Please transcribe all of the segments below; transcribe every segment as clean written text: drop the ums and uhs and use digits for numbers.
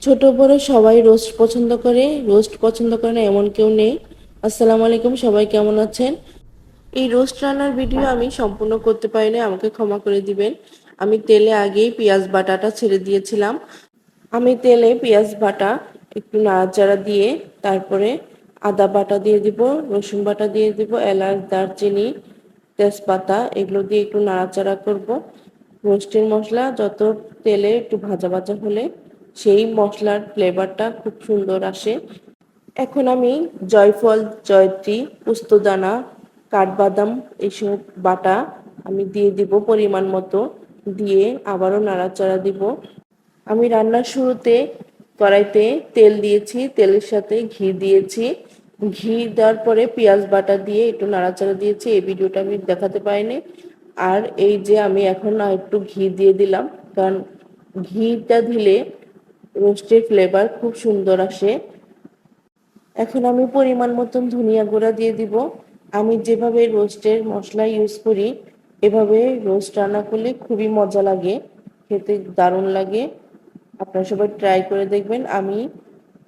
ছোট বড় সবাই রোস্ট পছন্দ করে, রোস্ট পছন্দ করে না এমন কেউ নেই। আসসালামু আলাইকুম, সবাই কেমন আছেন? এই রোস্ট রান্নার ভিডিও আমি সম্পূর্ণ করতে পারিনি, আমাকে ক্ষমা করে দিবেন। আমি তেলে আগেই পেঁয়াজ বাটাটা ছেড়ে দিয়েছিলাম। আমি তেলে পেঁয়াজ বাটা একটু নাড়াচাড়া দিয়ে তারপরে আদা বাটা দিয়ে দিব, রসুন বাটা দিয়ে দিব, এলাচ, দারচিনি, তেজপাতা এগুলো দিয়ে একটু নাড়াচাড়া করব। রোস্টের মশলা যত তেলে একটু ভাজা ভাজা হলে সেই মশলার ফ্লেভারটা খুব সুন্দর আসে। এখন আমি জয়ফল, জয়ত্রী, পোস্তদানা, কাঠবাদাম এসব বাটা আমি দিয়ে দিব পরিমাণ মতো, দিয়ে আবারও নাড়াচাড়া দিব। আমি রান্নার শুরুতে কড়াইতে তেল দিয়েছি, তেলের সাথে ঘি দিয়েছি। ঘি দেওয়ার পরে পেঁয়াজ বাটা দিয়ে একটু নাড়াচাড়া দিয়েছি। এই ভিডিওটা আমি দেখাতে পারিনি। আর এই যে আমি এখন একটু ঘি দিয়ে দিলাম, কারণ ঘিটা দিলে রোস্টের ফ্লেভার খুব সুন্দর আসে। এখন আমি পরিমাণ মতন ধনিয়া গুঁড়া দিয়ে দিব। আমি যেভাবে রোস্টের মশলা ইউজ করি এভাবে রোস্ট রান্না করলে খুবই মজা লাগে, খেতে দারুণ লাগে। আপনারা সবাই ট্রাই করে দেখবেন। আমি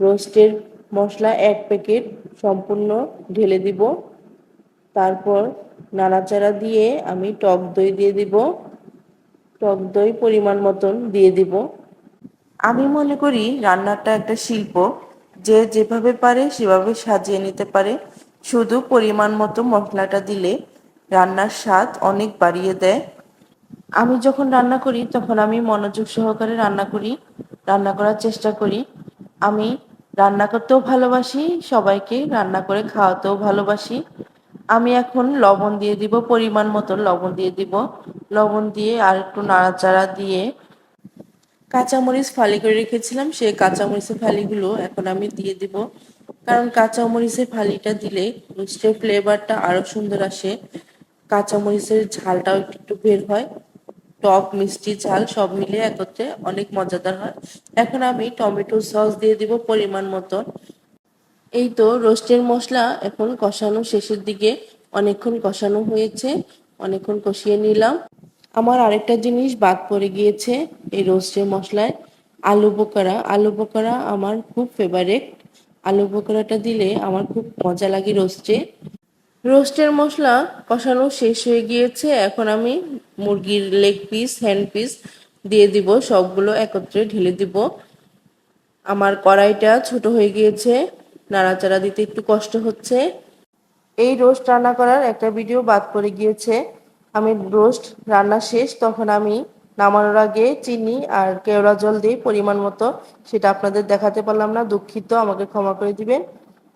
রোস্টের মশলা 1 প্যাকেট সম্পূর্ণ ঢেলে দিব। তারপর নাড়াচাড়া দিয়ে আমি টক দই দিয়ে দিব। টক দই পরিমাণ মতন দিয়ে দিব। আমি মনে করি রান্নাটা একটা শিল্প, যে যেভাবে পারে সেভাবে সাজিয়ে নিতে পারে। শুধু পরিমাণ মতো মশলাটা দিলে রান্নার স্বাদ অনেক বাড়িয়ে দেয়। আমি যখন রান্না করি তখন আমি মনোযোগ সহকারে রান্না করি, রান্না করার চেষ্টা করি। আমি রান্না করতেও ভালোবাসি, সবাইকে রান্না করে খাওয়াতেও ভালোবাসি। আমি এখন লবণ দিয়ে দিব, পরিমাণ মতো লবণ দিয়ে দিব। লবণ দিয়ে আর একটু নাড়াচাড়া দিয়ে কাঁচামরিচ ফালি করে রেখেছিলাম, সেই কাঁচামরিচের ফালিগুলো এখন আমি দিয়ে দিব। কারণ কাঁচামরিচের ফালিটা দিলে মিষ্টির ফ্লেভারটা আরো সুন্দর আসে। কাঁচামরিচের ঝালটাও একটু একটু বের হয়। টক মিষ্টি ঝাল সব মিলিয়ে একত্রে অনেক মজাদার হয়। এখন আমি টমেটো সস দিয়ে দিব পরিমাণ মতো। এই তো রোস্টের মশলা এখন কষানো শেষের দিকে, অনেকক্ষণ কষানো হয়েছে, অনেকক্ষণ কষিয়ে নিলাম। আমার আরেকটা জিনিস বাদ পড়ে গিয়েছে এই রোস্টের মশলায়, আলু বোকারা। আলু বোকারা আমার খুব ফেভারিট। আলু বোকারাটা দিলে আমার খুব মজা লাগে রোস্টে। রোস্টের মশলা কষানো শেষ হয়ে গিয়েছে, এখন আমি মুরগির লেগ পিস, হ্যান্ড পিস দিয়ে দিব, সবগুলো একত্রে ঢেলে দিব। আমার কড়াইটা ছোট হয়ে গিয়েছে, নাড়াচাড়া দিতে একটু কষ্ট হচ্ছে। এই রোস্ট রান্না করার একটা ভিডিও বাদ পড়ে গিয়েছে। আমি রোস্ট রান্না শেষ, তখন আমি নামানোর আগে চিনি আর কেওড়া জল দিই পরিমাণ মতো, সেটা আপনাদের দেখাতে পারলাম না, দুঃখিত, আমাকে ক্ষমা করে দিবেন।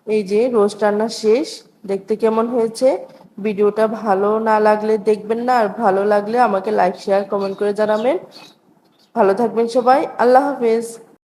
এই যে রোস্ট রান্না শেষ, দেখতে কেমন হয়েছে? ভিডিওটা ভালো না লাগলে দেখবেন না, আর ভালো লাগলে আমাকে লাইক, শেয়ার, কমেন্ট করে জানাবেন। ভালো থাকবেন সবাই, আল্লাহ হাফেজ।